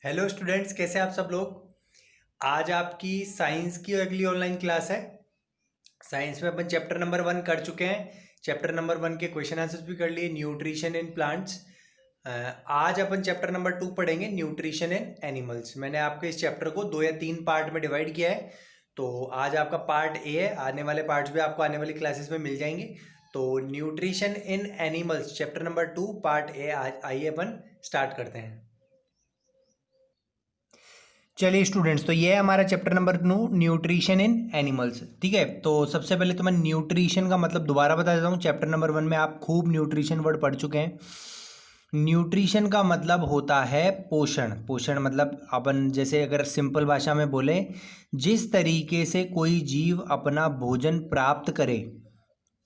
Hello students, कैसे हैं आप सब लोग। आज आपकी साइंस की अगली ऑनलाइन क्लास है। साइंस में अपन चैप्टर नंबर 1 कर चुके हैं। चैप्टर नंबर 1 के क्वेश्चन आंसर्स भी कर लिए, न्यूट्रिशन इन प्लांट्स। आज अपन चैप्टर नंबर 2 पढ़ेंगे, न्यूट्रिशन इन एनिमल्स। मैंने आपके इस चैप्टर को 2 या 3 पार्ट में डिवाइड किया है। तो आज आपका पार्ट ए है, आने वाले पार्ट्स भी आपको आने वाली क्लासेस में मिल जाएंगे। तो nutrition in animals chapter number 2 part A, आज आइए अपन स्टार्ट करते हैं। चलिए स्टूडेंट्स, तो ये है हमारा chapter number 2, nutrition in animals. ठीक है, तो सबसे पहले तो मैं न्यूट्रिशन का मतलब दोबारा बता देता हूँ। चैप्टर नंबर 1 में आप खूब न्यूट्रिशन वर्ड पढ़ चुके हैं। न्यूट्रिशन का मतलब होता है पोषण। पोषण मतलब अपन जैसे अगर सिंपल भाषा में बोले, जिस तरीके से कोई जीव अपना भोजन प्राप्त करे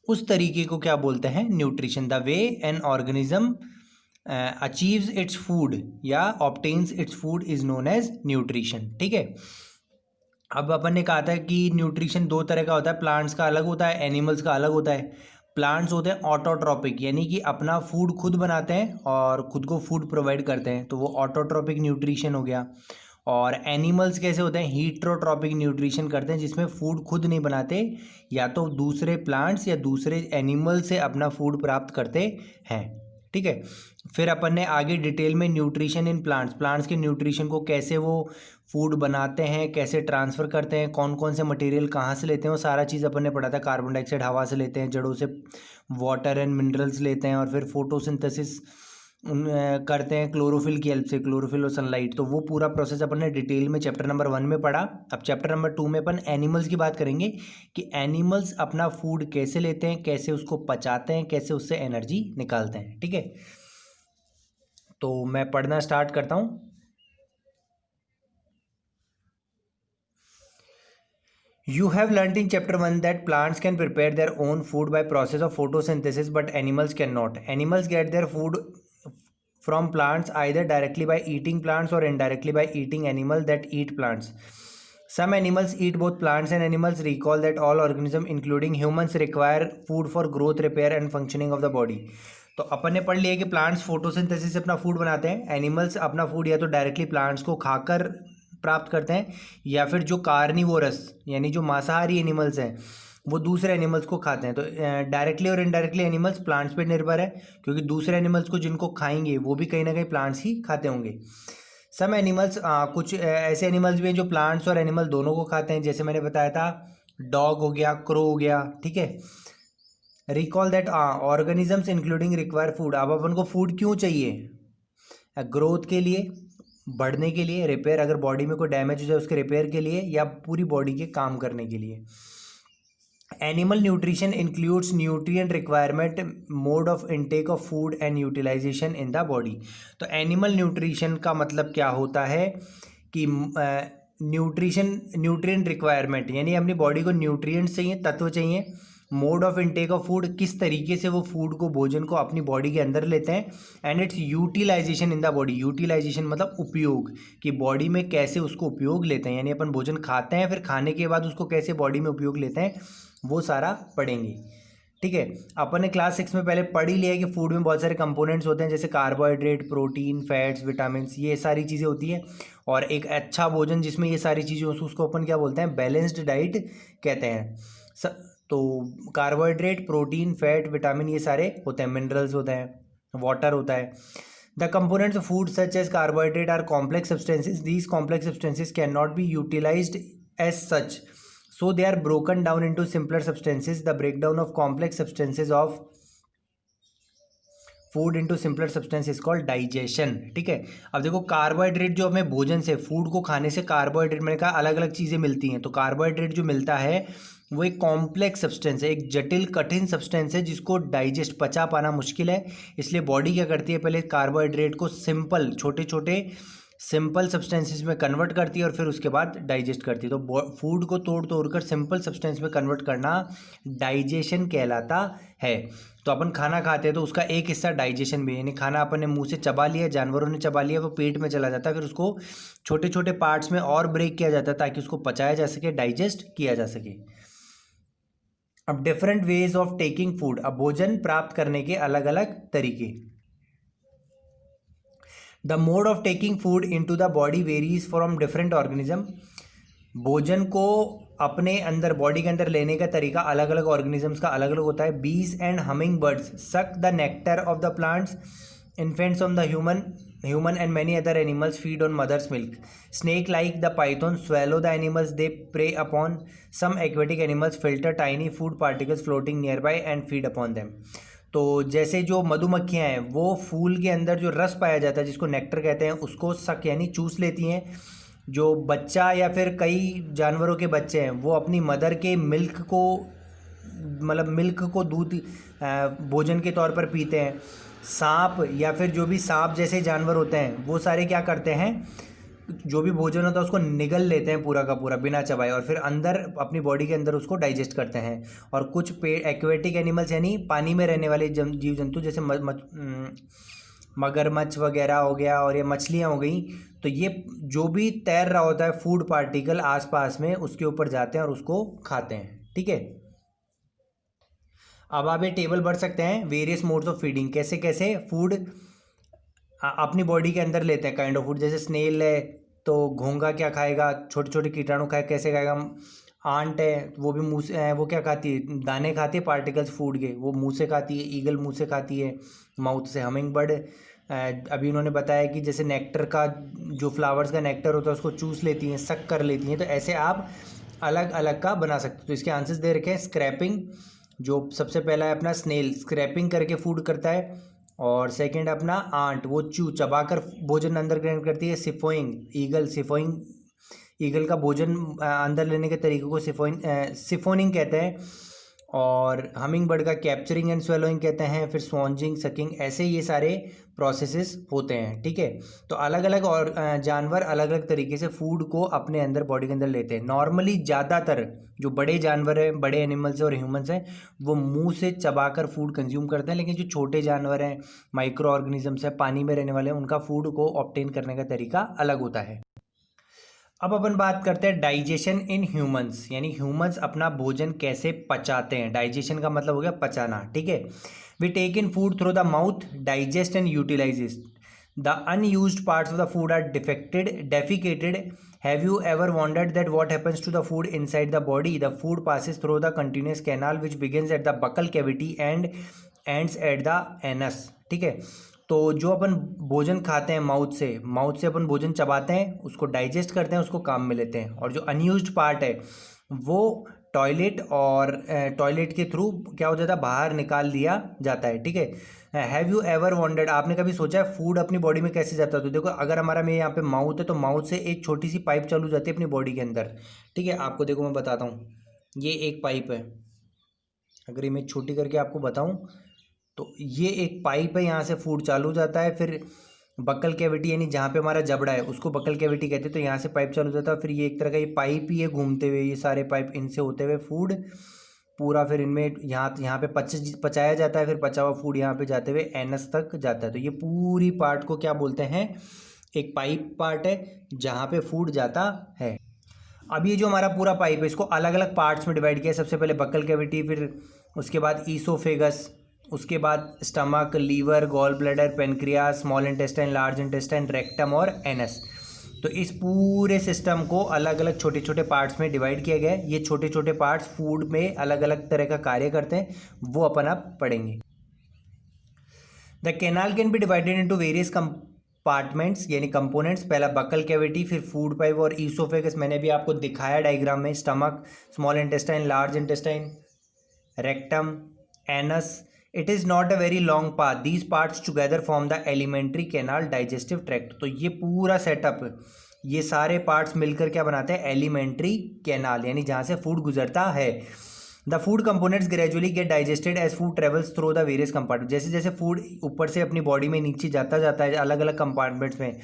उस तरीके को क्या बोलते हैं, nutrition. The way an organism achieves its food या obtains its food is known as nutrition. ठीक है, अब अपन ने कहा था कि न्यूट्रिशन दो तरह का होता है, प्लांट्स का अलग होता है, एनिमल्स का अलग होता है। प्लांट्स होते हैं ऑटोट्रॉपिक, यानी कि अपना फूड खुद बनाते हैं और खुद को फूड प्रोवाइड करते हैं, तो वो ऑटोट्रॉपिक न्यूट्रिशन हो गया। और एनिमल्स कैसे होते हैं, हीट्रोट्रॉपिक न्यूट्रिशन करते हैं, जिसमें फूड खुद नहीं बनाते, या तो दूसरे प्लांट्स या दूसरे एनिमल से अपना फूड प्राप्त करते हैं। ठीक है, फिर अपन ने आगे डिटेल में न्यूट्रिशन इन प्लांट्स, प्लांट्स के न्यूट्रिशन को कैसे वो फूड बनाते हैं, कैसे ट्रांसफ़र करते हैं, कौन कौन से मटेरियल कहाँ से लेते हैं, वो सारा चीज़ अपन ने पढ़ा था। कार्बन डाइऑक्साइड हवा से लेते हैं, जड़ों से वाटर एंड मिनरल्स लेते हैं, और फिर फोटोसिंथेसिस करते हैं क्लोरोफिल की हेल्प से, क्लोरोफिल और सनलाइट। तो वो पूरा प्रोसेस अपन ने डिटेल में चैप्टर नंबर 1 में पढ़ा। अब चैप्टर नंबर 2 में अपन एनिमल्स की बात करेंगे कि एनिमल्स अपना फूड कैसे लेते हैं, कैसे उसको पचाते हैं, कैसे उससे एनर्जी निकालते हैं। ठीक है, तो मैं पढ़ना स्टार्ट करता हूँ। You have learnt in chapter 1 that plants can prepare their own food by process of photosynthesis, but animals cannot. Animals get their food from plants either directly by eating plants or indirectly by eating animals that eat plants. Some animals eat both plants and animals. Recall that all organisms including humans require food for growth, repair and functioning of the body. तो अपन ने पढ़ लिया कि plants photosynthesis से अपना food बनाते हैं, animals अपना फूड या तो डायरेक्टली प्लांट्स को खाकर प्राप्त करते हैं, या फिर जो कार्निवोरस यानी जो मांसाहारी एनिमल्स हैं वो दूसरे एनिमल्स को खाते हैं। तो डायरेक्टली और इनडायरेक्टली एनिमल्स प्लांट्स पे निर्भर है, क्योंकि दूसरे एनिमल्स को जिनको खाएंगे वो भी कहीं ना कहीं प्लांट्स ही खाते होंगे। सम एनिमल्स, कुछ ऐसे एनिमल्स भी हैं जो प्लांट्स और एनिमल दोनों को खाते हैं, जैसे मैंने बताया था डॉग हो गया, क्रो हो गया। ठीक है, recall that organisms including require food. अब अपन को फूड क्यों चाहिए, ग्रोथ के लिए, बढ़ने के लिए, रिपेयर, अगर बॉडी में कोई डैमेज हो जाए उसके रिपेयर के लिए, या पूरी बॉडी के काम करने के लिए। Animal nutrition includes nutrient requirement, mode of intake of food and utilisation in the body. तो एनिमल न्यूट्रिशन का मतलब क्या होता है कि न्यूट्रिएंट रिक्वायरमेंट यानी अपनी बॉडी को न्यूट्रिएंट्स चाहिए, तत्व चाहिए। Mode of intake of food, किस तरीके से वो फूड को, भोजन को अपनी बॉडी के अंदर लेते हैं। And its utilisation in the body, utilisation मतलब उपयोग, कि बॉडी में कैसे उसको उपयोग लेते हैं, यानी अपन भोजन खाते हैं फिर खाने के बाद उसको कैसे बॉडी में उपयोग लेते हैं, वो सारा पढ़ेंगे। ठीक है, अपन ने क्लास 6 में पहले पढ़ ही लिया है कि फूड में बहुत सारे कंपोनेंट्स होते हैं, जैसे कार्बोहाइड्रेट, प्रोटीन, फैट्स, विटामिन, ये सारी चीज़ें होती हैं। और एक अच्छा भोजन जिसमें ये सारी चीज़ें उसको अपन क्या बोलते हैं, बैलेंस्ड डाइट कहते हैं। तो कार्बोहाइड्रेट, प्रोटीन, फैट, विटामिन ये सारे होते हैं, मिनरल्स होते हैं, वाटर होता है। The components of food such as carbohydrate are complex substances, these complex substances can not be utilised as such, so they are broken down into simpler substances. The breakdown of complex substances of food into simpler substance is called digestion. ठीक है, अब देखो carbohydrate जो हमें भोजन से, food को खाने से कार्बोहाइड्रेट, मैंने कहा अलग अलग चीज़ें मिलती हैं, तो कार्बोहाइड्रेट जो मिलता है वो एक कॉम्प्लेक्स सब्सटेंस है, एक जटिल कठिन सब्सटेंस है जिसको डाइजेस्ट, पचा पाना मुश्किल है। इसलिए बॉडी क्या करती है, पहले कार्बोहाइड्रेट को सिंपल, छोटे छोटे सिंपल सब्सटेंसेस में कन्वर्ट करती है और फिर उसके बाद डाइजेस्ट करती है। तो फूड को तोड़ तोड़ कर सिंपल सब्सटेंस में कन्वर्ट करना डाइजेशन कहलाता है। तो अपन खाना खाते हैं तो उसका एक हिस्सा डाइजेशन में, यानी खाना अपन ने मुंह से चबा लिया, जानवरों ने चबा लिया, वो पेट में चला जाता है, फिर उसको छोटे छोटे पार्ट्स में और ब्रेक किया जाता है ताकि उसको पचाया जा सके, डाइजेस्ट किया जा सके। अब different ways of taking food, अब भोजन प्राप्त करने के अलग अलग तरीके। The mode of taking food into the body varies from different organism. भोजन को अपने अंदर बॉडी के अंदर लेने का तरीका अलग अलग ऑर्गेनिजम्स का अलग अलग होता है। Bees and humming birds suck the nectar of the plants. Infants on the human and many other animals feed on mother's milk. Snake like the python swallow the animals they prey upon. Some aquatic animals filter tiny food particles floating nearby and feed upon them. तो जैसे जो मधुमक्खियाँ हैं वो फूल के अंदर जो रस पाया जाता है जिसको नेक्टर कहते हैं उसको सक यानी चूस लेती हैं। जो बच्चा या फिर कई जानवरों के बच्चे हैं वो अपनी मदर के मिल्क को मतलब मिल्क को दूध भोजन के तौर पर पीते हैं। सांप या फिर जो भी सांप जैसे जानवर होते हैं वो सारे क्या करते हैं, जो भी भोजन होता है उसको निगल लेते हैं पूरा का पूरा बिना चबाए और फिर अंदर अपनी बॉडी के अंदर उसको डाइजेस्ट करते हैं। और कुछ एक्वेटिक एनिमल्स यानी पानी में रहने वाले जीव जंतु जैसे मगरमच्छ वगैरह हो गया और ये मछलियाँ हो गई, तो ये जो भी तैर रहा होता है फूड पार्टिकल आसपास में उसके ऊपर जाते हैं और उसको खाते हैं। ठीक है, अब आप ये टेबल पढ़ सकते हैं वेरियस मोड्स ऑफ फीडिंग, कैसे कैसे फूड अपनी बॉडी के अंदर लेते हैं काइंड ऑफ फूड। जैसे स्नेल है तो घोंघा क्या खाएगा, छोटे छोटे कीटाणु खाए कैसे खाएगा। आंट है वो भी मुँह से वो क्या खाती है, दाने खाती है पार्टिकल्स फूड के, वो मुँह से खाती है। ईगल मुँह से खाती है, माउथ से। हमिंग बर्ड अभी उन्होंने बताया कि जैसे नेक्टर का जो फ्लावर्स का नेक्टर होता है उसको चूस लेती हैं, सक कर लेती हैं। तो ऐसे आप अलग अलग का बना सकते हो। तो इसके आंसर्स दे रखे हैं। स्क्रैपिंग, जो सबसे पहला है अपना स्नेल, स्क्रैपिंग करके फूड करता है। और सेकंड अपना आंट, वो चबाकर भोजन अंदर ग्रहण करती है। सिफोइंग, ईगल, सिफोइंग ईगल का भोजन अंदर लेने के तरीके को सिफोनिंग कहते हैं। और हमिंग बर्ड का कैप्चरिंग एंड स्वेलोइंग कहते हैं। फिर स्वॉन्जिंग, सकिंग, ऐसे ये सारे प्रोसेसेस होते हैं। ठीक है, तो अलग अलग और जानवर अलग अलग तरीके से फूड को अपने अंदर बॉडी के अंदर लेते हैं। नॉर्मली ज़्यादातर जो बड़े जानवर हैं, बड़े एनिमल्स और ह्यूमंस हैं, वो मुंह से चबाकर फूड कंज्यूम करते हैं। लेकिन जो छोटे जानवर हैं, माइक्रो ऑर्गेनिजम्स हैं, पानी में रहने वाले हैं, उनका फूड को ऑब्टेन करने का तरीका अलग होता है। अब अपन बात करते हैं डाइजेशन इन ह्यूमंस, यानी ह्यूमंस अपना भोजन कैसे पचाते हैं। डाइजेशन का मतलब हो गया पचाना। ठीक है, we take in food through the mouth, digest and utilise it. The unused parts of the food are defecated. Have you ever wondered that what happens to the food inside the body? The food passes through the continuous canal which begins at the buccal cavity and ends at the anus. ठीक है, तो जो अपन भोजन खाते हैं mouth से अपन भोजन चबाते हैं, उसको डाइजेस्ट करते हैं, उसको काम में लेते हैं। और जो अनयूज्ड पार्ट है वो टॉयलेट और टॉयलेट के थ्रू क्या हो जाता है, बाहर निकाल दिया जाता है। ठीक है, हैव यू एवर वॉन्डर्ड, आपने कभी सोचा है फूड अपनी बॉडी में कैसे जाता है? तो देखो, अगर हमारा में यहाँ पे माउथ है तो माउथ से एक छोटी सी पाइप चालू जाती है अपनी बॉडी के अंदर। ठीक है, आपको देखो मैं बताता हूँ, ये एक पाइप है। अगर ये मैं छोटी करके आपको बताऊँ तो ये एक पाइप है, यहाँ से फूड चालू जाता है। फिर बकल कैविटी यानी जहाँ पे हमारा जबड़ा है उसको बकल कैविटी कहते हैं। तो यहाँ से पाइप चालू जाता है, फिर ये एक तरह का ये पाइप ही है घूमते हुए, ये सारे पाइप इनसे होते हुए फूड पूरा फिर इनमें यहाँ पे पचाया जाता है। फिर पचा हुआ फूड यहाँ पे जाते हुए एनस तक जाता है। तो ये पूरी पार्ट को क्या बोलते हैं, एक पाइप पार्ट है जहाँ पे फूड जाता है। अब ये जो हमारा पूरा पाइप है इसको अलग अलग पार्ट्स में डिवाइड किया। सबसे पहले बकल कैविटी, फिर उसके बाद ईसोफेगस, उसके बाद stomach, liver, gall bladder, pancreas, small intestine, large intestine, rectum और एनस। तो इस पूरे सिस्टम को अलग अलग छोटे छोटे पार्ट्स में डिवाइड किया गया है। ये छोटे छोटे पार्ट्स फूड में अलग अलग तरह का कार्य करते हैं, वो अपन अब पढ़ेंगे। The canal can be divided into various compartments यानी कंपोनेंट्स। पहला बकल कैविटी, फिर फूड पाइप और ईसोफेगस मैंने भी आपको दिखाया डायग्राम में। Stomach, small intestine, large intestine, rectum, anus. It is not a very long path, these parts together form the alimentary canal digestive tract. तो ये पूरा सेटअप, ये सारे पार्ट्स मिलकर क्या बनाते हैं, एलिमेंट्री कैनाल, यानी जहाँ से फूड गुजरता है। The food components gradually get digested as food travels through the various compartment. जैसे जैसे फूड ऊपर से अपनी बॉडी में नीचे जाता है अलग अलग कंपार्टमेंट्स में।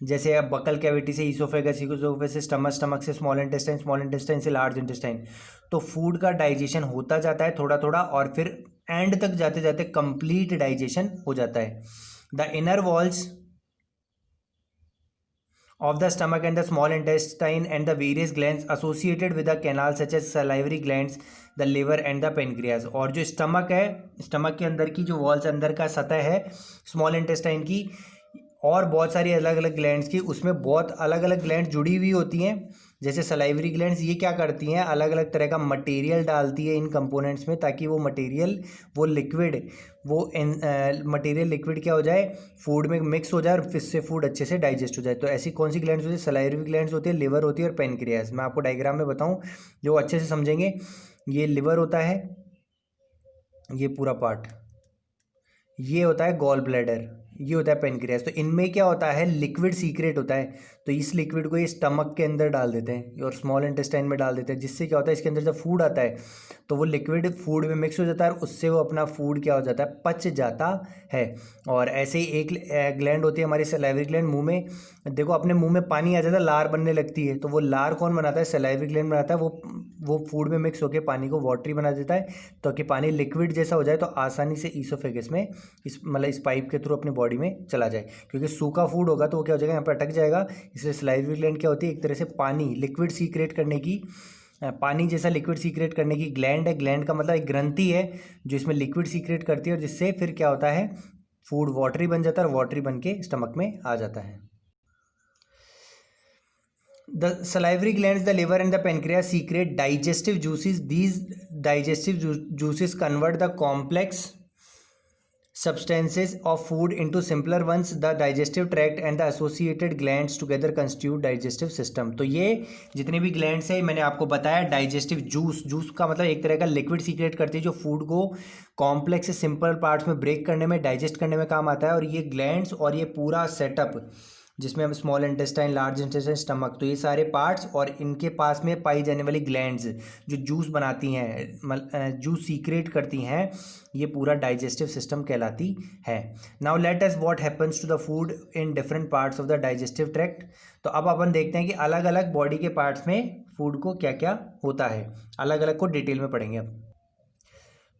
जैसे अब बकल कैविटी से ईसोफेगस, ईसोफेगस से स्टमक, स्टमक से स्मॉल इंटेस्टाइन, स्मॉल इंटेस्टाइन से लार्ज इंटेस्टाइन। तो फूड का डाइजेशन होता जाता है थोड़ा थोड़ा और फिर एंड तक जाते जाते कंप्लीट डाइजेशन हो जाता है। The inner walls of the stomach and the small intestine and the various glands associated with the canal such as salivary glands, the liver and the pancreas। और जो स्टमक है, stomach के अंदर की जो वॉल्स, अंदर का सतह है स्मॉल इंटेस्टाइन की, और बहुत सारी अलग अलग ग्लैंड्स की, उसमें बहुत अलग अलग ग्लैंड जुड़ी हुई होती हैं। जैसे सलाइवरी ग्लैंड्स, ये क्या करती हैं, अलग अलग तरह का मटेरियल डालती है इन कंपोनेंट्स में, ताकि वो मटेरियल, वो लिक्विड, वो मटेरियल लिक्विड क्या हो जाए, फूड में मिक्स हो जाए और फिर से फूड अच्छे से डाइजेस्ट हो जाए। तो ऐसी कौन सी ग्लैंड्स होती है, सलाइवरी ग्लैंड्स होती है, लिवर होती है और पेनक्रियास। मैं आपको डायग्राम में बताऊँ जो अच्छे से समझेंगे। ये लिवर होता है, ये पूरा पार्ट, ये होता है गॉल ब्लैडर, ये होता है पेनक्रियास। तो इनमें क्या होता है, लिक्विड सीक्रेट होता है। तो इस लिक्विड को ये स्टमक के अंदर डाल देते हैं और स्मॉल इंटेस्टाइन में डाल देते हैं, जिससे क्या होता है, इसके अंदर जब फूड आता है तो वो लिक्विड फूड में मिक्स हो जाता है और उससे वो अपना फूड क्या हो जाता है, पच जाता है। और ऐसे ही एक ग्लैंड होती है हमारी सलाइवरी ग्लैंड, मुंह में देखो, अपने मुंह में पानी आ जाता है, लार बनने लगती है, तो वो लार कौन बनाता है, सलाइवरी ग्लैंड बनाता है। वो फूड में मिक्स होकर पानी को वाटरी बना देता है, ताकि पानी लिक्विड जैसा हो जाए, तो आसानी से ईसोफेगस में, इस मतलब इस पाइप के थ्रू अपनी बॉडी में चला जाए। क्योंकि सूखा फूड होगा तो वो क्या हो जाएगा, यहाँ पर अटक जाएगा। इसलिए सलाइवरी ग्लैंड क्या होती है, एक तरह से पानी लिक्विड सीक्रेट करने की, पानी जैसा लिक्विड सीक्रेट करने की ग्लैंड है। ग्लैंड का मतलब एक ग्रंथि है जो इसमें लिक्विड सीक्रेट करती है, और जिससे फिर क्या होता है, फूड वाटरी बन जाता है और वाटरी बन के स्टमक में आ जाता है। The salivary glands, the liver and the pancreas secrete digestive juices. These digestive juices convert the complex substances of food into simpler ones. The digestive tract and the associated glands together constitute digestive system. तो ये जितने भी glands है मैंने आपको बताया, digestive juice का मतलब एक तरह का लिक्विड सीक्रेट करती है जो फूड को कॉम्प्लेक्स से सिंपल पार्ट्स में ब्रेक करने में, डाइजेस्ट करने में काम आता है। और ये ग्लैंड्स और ये पूरा सेटअप जिसमें हम small intestine, large intestine, stomach, तो ये सारे पार्ट्स और इनके पास में पाई जाने वाली ग्लैंड्स जो जूस बनाती हैं, जूस सीक्रेट करती हैं, ये पूरा डाइजेस्टिव सिस्टम कहलाती है। Now let us what happens to the food in different parts of the digestive tract. तो अब अपन देखते हैं कि अलग अलग बॉडी के पार्ट्स में फूड को क्या क्या होता है, अलग अलग को डिटेल में पढ़ेंगे अब।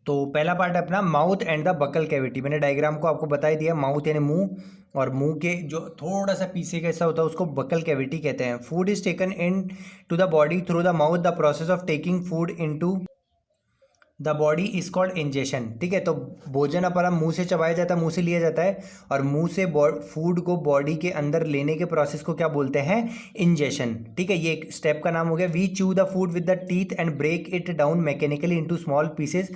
तो पहला पार्ट है अपना mouth and the buccal cavity. मैंने डायग्राम को आपको बता ही दिया, माउथ यानी मुंह, और मुंह के जो थोड़ा सा पीछे का हिस्सा होता है उसको बकल कैविटी कहते हैं। Food is taken into the body through the mouth. The process of taking food into the body is called ingestion. ठीक है, तो भोजन अपना मुंह से चबाया जाता है, मुंह से लिया जाता है, और मुंह से फूड को बॉडी के अंदर लेने के प्रोसेस को क्या बोलते हैं, इंजेशन। ठीक है, ये एक स्टेप का नाम हो गया। We chew the food with the teeth and break it down mechanically into small pieces.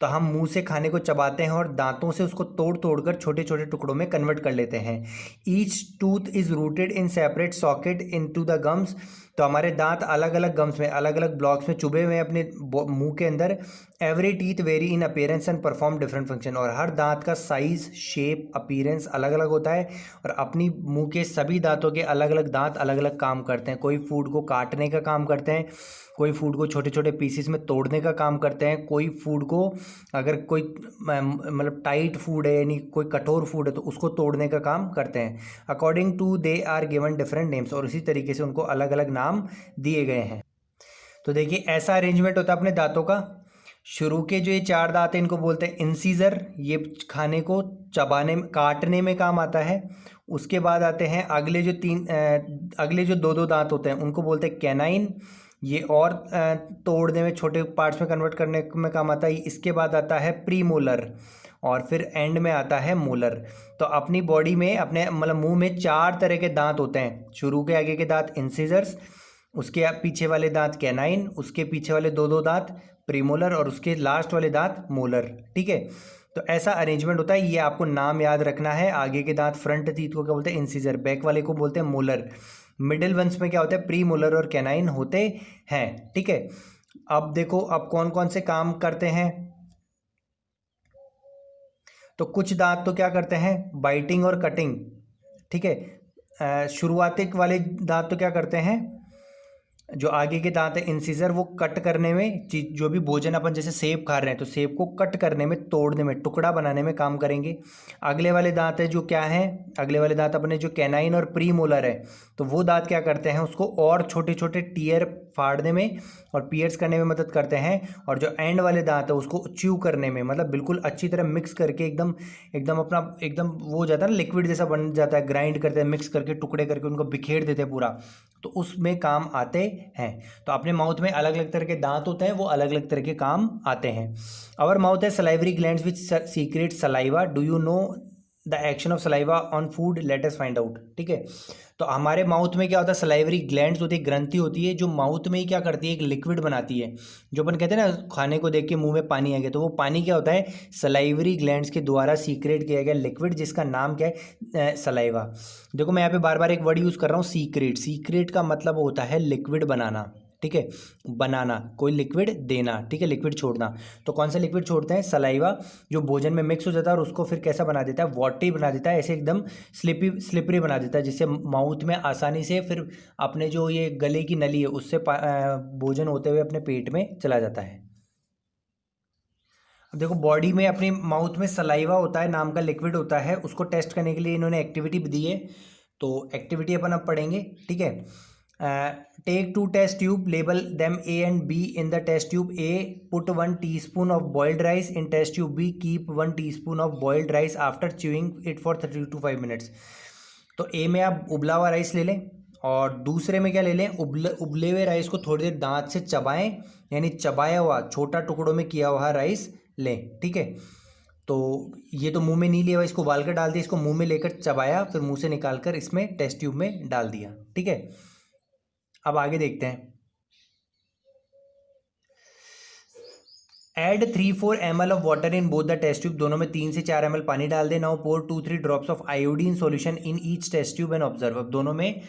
तो हम मुंह से खाने को चबाते हैं और दांतों से उसको तोड़ तोड़ कर छोटे छोटे टुकड़ों में कन्वर्ट कर लेते हैं। Each tooth is rooted in separate socket into the gums. तो हमारे दांत अलग अलग गम्स में, अलग अलग ब्लॉक्स में चुभे हुए हैं अपने मुंह के अंदर। Every teeth very in appearance and perform different function. और हर दांत का साइज, शेप, अपीयरेंस अलग अलग होता है, और अपनी मुंह के सभी दांतों के अलग अलग दांत अलग अलग काम करते हैं। कोई फूड को काटने का काम करते हैं, कोई फूड को छोटे छोटे पीसेस में तोड़ने का काम करते हैं, कोई फूड को, अगर कोई मतलब टाइट फूड है यानी कोई कठोर फूड है तो उसको तोड़ने का काम करते हैं। According to they are given different names. और इसी तरीके से उनको अलग अलग नाम दिए गए हैं। तो देखिए ऐसा अरेंजमेंट होता है अपने दांतों का। शुरू के जो ये 4 दांत हैं इनको बोलते हैं इंसीजर, ये खाने को चबाने में, काटने में काम आता है। उसके बाद आते हैं अगले जो 2 दांत होते हैं उनको बोलते हैं कैनाइन, ये और तोड़ने में, छोटे पार्ट्स में कन्वर्ट करने में काम आता है। इसके बाद आता है प्रीमोलर, और फिर एंड में आता है मोलर। तो अपनी बॉडी में, अपने मतलब मुंह में 4 तरह के दांत होते हैं। शुरू के आगे के दांत इंसिजर्स, उसके पीछे वाले दांत कैनाइन, उसके पीछे वाले 2 दांत प्रीमोलर, और उसके लास्ट वाले दांत मोलर। ठीक है, तो ऐसा अरेंजमेंट होता है। ये आपको नाम याद रखना है। आगे के दांत, फ्रंट टीथ को क्या बोलते हैं, इंसिजर। बैक वाले को बोलते हैं मोलर। मिडिल वंस में क्या होता है, प्री मोलर और कैनाइन होते हैं। ठीक है, अब देखो अब कौन कौन से काम करते हैं। तो कुछ दांत तो क्या करते हैं, बाइटिंग और कटिंग। ठीक है, शुरुआती वाले दांत तो क्या करते हैं, जो आगे के दांत है इंसिजर, वो कट करने में, जो भी भोजन अपन जैसे सेब खा रहे हैं तो सेब को कट करने में, तोड़ने में, टुकड़ा बनाने में काम करेंगे। अगले वाले दांत है जो क्या है, अगले वाले दांत अपने जो कैनाइन और प्री मोलर है, तो वो दांत क्या करते हैं, उसको और छोटे छोटे टीयर फाड़ने में और पियर्स करने में मदद करते हैं। और जो एंड वाले दांत है उसको च्यू करने में, मतलब बिल्कुल अच्छी तरह मिक्स करके एकदम वो हो जाता है ना, लिक्विड जैसा बन जाता है, ग्राइंड करते हैं, मिक्स करके, टुकड़े करके उनको बिखेर देते हैं पूरा, तो उसमें काम आते हैं। तो अपने माउथ में अलग अलग तरह के दांत होते हैं, वो अलग अलग तरह के काम आते हैं। आवर माउथ है salivary glands which secret saliva. Do you know the action of saliva on food, let us find out. ठीक है, तो हमारे माउथ में क्या होता है, सलाइवरी ग्लैंड्स होती है, ग्रंथि होती है जो माउथ में ही क्या करती है, एक लिक्विड बनाती है। जो अपन कहते हैं ना खाने को देख के मुंह में पानी आ गया, तो वो पानी क्या होता है, सलाइवरी ग्लैंड्स के द्वारा सीक्रेट किया गया लिक्विड, जिसका नाम क्या है, सलाइवा। देखो मैं यहाँ पे बार बार एक वर्ड यूज़ कर रहा हूँ, सीक्रेट। सीक्रेट का मतलब होता है लिक्विड बनाना। ठीक है, बनाना, कोई लिक्विड देना। ठीक है, लिक्विड छोड़ना। तो कौन सा लिक्विड छोड़ते हैं, सलाइवा, जो भोजन में मिक्स हो जाता है और उसको फिर कैसा बना देता है, वॉटरी बना देता है, ऐसे एकदम स्लिपरी बना देता है, जिससे माउथ में आसानी से फिर अपने जो ये गले की नली है उससे भोजन होते हुए अपने पेट में चला जाता है। अब देखो बॉडी में अपनी माउथ में सलाइवा होता है नाम का लिक्विड होता है, उसको टेस्ट करने के लिए इन्होंने एक्टिविटी भी दी है। तो एक्टिविटी अपन अब पढ़ेंगे। ठीक है, take 2 test tube, label them A and B in the test tube A, put 1 teaspoon of boiled rice in test tube B, keep 1 teaspoon of boiled rice after chewing it for 30 to 5 minutes। तो A में आप उबला हुआ rice ले लें और दूसरे में क्या ले लें, उबले हुए राइस को थोड़ी देर दांत से चबाएं, यानी चबाया हुआ छोटा टुकड़ों में किया हुआ राइस लें। ठीक है, तो ये तो मुंह में नहीं लिया हुआ, इसको उबाल कर डाल दिया, इसको मुंह में लेकर चबाया, फिर मुंह से निकाल कर इसमें टेस्ट ट्यूब में डाल दिया। ठीक है, अब आगे देखते हैं। Add 3-4 ml of water in both the test tube, दोनों में 3 से 4 ml पानी डाल दें। Now pour 2-3 drops of iodine solution in each test tube and observe. अब दोनों में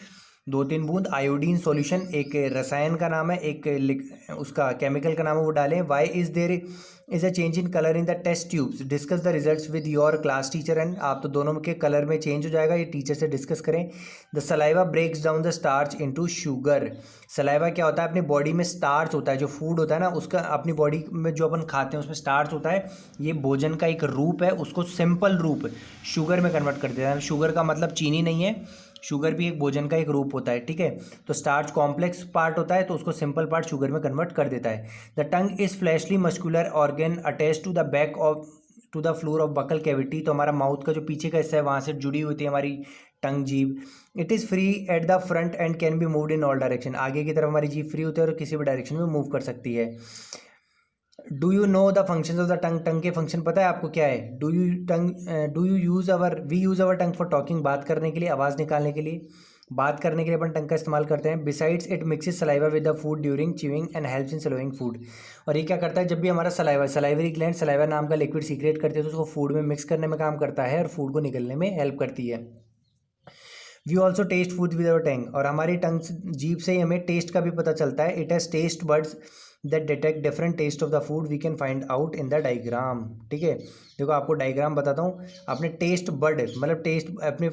2-3 बूंद आयोडीन सॉल्यूशन, एक रसायन का नाम है, एक उसका केमिकल का नाम है, वो डालें। Why is there is a change in colour in the test tubes, discuss the results with your class teacher and. आप तो दोनों के कलर में चेंज हो जाएगा, ये टीचर से डिस्कस करें। The saliva breaks down the starch into sugar. Saliva क्या होता है, अपनी बॉडी में स्टार्च होता है, जो फूड होता है ना उसका अपनी बॉडी में जो अपन खाते हैं उसमें स्टार्च होता है, ये भोजन का एक रूप है, उसको सिंपल रूप शुगर में कन्वर्ट कर देता है। शुगर का मतलब चीनी नहीं है, शुगर भी एक भोजन का एक रूप होता है। ठीक है, तो स्टार्च कॉम्प्लेक्स पार्ट होता है, तो उसको सिंपल पार्ट शुगर में कन्वर्ट कर देता है। The tongue is fleshy muscular organ attach to the back of to the floor of buccal cavity. तो हमारा माउथ का जो पीछे का हिस्सा है वहाँ से जुड़ी हुई थी हमारी टंग, जीभ। It is free at the front end can be moved in all direction. आगे की तरफ हमारी जीभ फ्री होती है और किसी भी डायरेक्शन में मूव कर सकती है। Do you know the functions of the tongue, tongue के फंक्शन पता है आपको क्या है? Do you use we use our tongue for talking, बात करने के लिए, आवाज़ निकालने के लिए। बात करने के लिए अपन टंग का इस्तेमाल करते हैं। Besides it mixes saliva with the food during chewing and helps in slowing food. और ये क्या करता है, जब भी हमारा सलाइवरी ग्लैंड सलाइवा नाम का लिक्विड सीक्रेट करती है तो उसको फूड में मिक्स करने में काम करता है और फूड को निकलने में हेल्प करती है। We also taste food with our tongue, और हमारी टंग जीभ से ही हमें टेस्ट का भी पता चलता है। It has taste buds that detect different taste of the food, we can find out in the diagram. ठीक है, देखो आपको डायग्राम बताता हूँ। अपने टेस्ट बर्ड मतलब टेस्ट अपने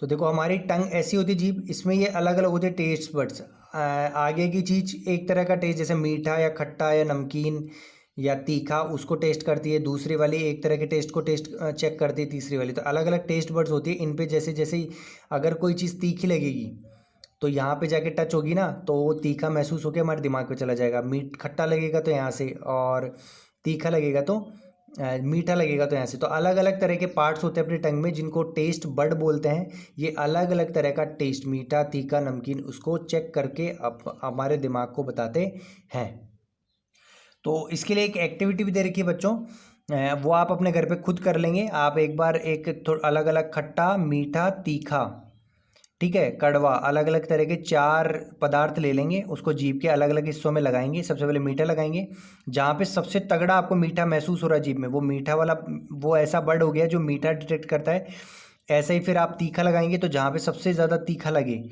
तो देखो हमारी टंग ऐसी होती है जीभ, इसमें ये अलग अलग होते हैं टेस्ट बर्ड्स। आगे की चीज़ एक तरह का टेस्ट, जैसे मीठा या खट्टा या नमकीन या तीखा, उसको टेस्ट करती है। दूसरी वाली एक तरह के टेस्ट को टेस्ट चेक करती है। तीसरी वाली, तो अलग अलग टेस्ट बर्ड्स होती है। इन पे जैसे जैसे ही अगर कोई चीज़ तीखी लगेगी तो यहाँ पे जाके टच होगी ना, तो वो तीखा महसूस होकर हमारे दिमाग पे चला जाएगा। खट्टा लगेगा तो यहाँ से, और तीखा लगेगा तो मीठा लगेगा तो यहाँ से। तो अलग अलग तरह के पार्ट्स होते हैं अपनी टंग में जिनको टेस्ट बर्ड बोलते हैं। ये अलग अलग तरह का टेस्ट, मीठा, तीखा, नमकीन, उसको चेक करके हमारे दिमाग को बताते हैं। तो इसके लिए एक एक्टिविटी भी दे रखी है बच्चों, वो आप अपने घर पे खुद कर लेंगे। आप एक बार एक अलग अलग खट्टा, मीठा, तीखा, ठीक है, कड़वा, अलग अलग तरह के 4 पदार्थ ले लेंगे, उसको जीभ के अलग अलग हिस्सों में लगाएंगे। सबसे पहले मीठा लगाएंगे, जहाँ पे सबसे तगड़ा आपको मीठा महसूस हो रहा है जीभ में, वो मीठा वाला, वो ऐसा बर्ड हो गया जो मीठा डिटेक्ट करता है। ऐसे ही फिर आप तीखा लगाएंगे, तो जहाँ पे सबसे ज़्यादा तीखा लगे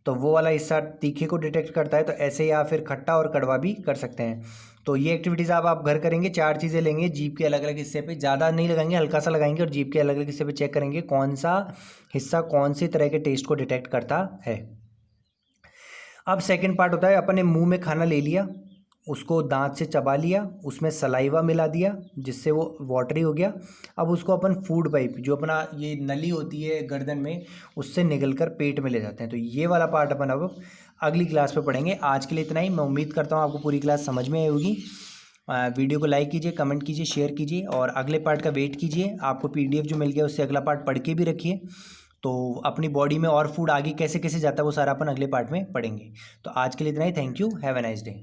तो वो वाला हिस्सा तीखे को डिटेक्ट करता है। तो ऐसे ही आप फिर खट्टा और कड़वा भी कर सकते हैं। तो ये एक्टिविटीज़ आप घर करेंगे। 4 चीज़ें लेंगे, जीभ के अलग अलग हिस्से पे, ज़्यादा नहीं लगाएंगे, हल्का सा लगाएंगे, और जीभ के अलग अलग हिस्से पे चेक करेंगे कौन सा हिस्सा कौन सी तरह के टेस्ट को डिटेक्ट करता है। अब सेकंड पार्ट होता है, अपन ने मुंह में खाना ले लिया, उसको दांत से चबा लिया, उसमें सलाइवा मिला दिया जिससे वो वाटरी हो गया। अब उसको अपन फूड पाइप, जो अपना ये नली होती है गर्दन में, उससे निकल कर पेट में ले जाते हैं। तो ये वाला पार्ट अपन अब अगली क्लास में पढ़ेंगे। आज के लिए इतना ही। मैं उम्मीद करता हूँ आपको पूरी क्लास समझ में आई होगी। वीडियो को लाइक कीजिए, कमेंट कीजिए, शेयर कीजिए, और अगले पार्ट का वेट कीजिए। आपको PDF जो मिल गया उससे अगला पार्ट पढ़ के भी रखिए। तो अपनी बॉडी में और फूड आगे कैसे कैसे जाता है वो सारा अपन अगले पार्ट में पढ़ेंगे। तो आज के लिए इतना ही। Thank you, have a nice day.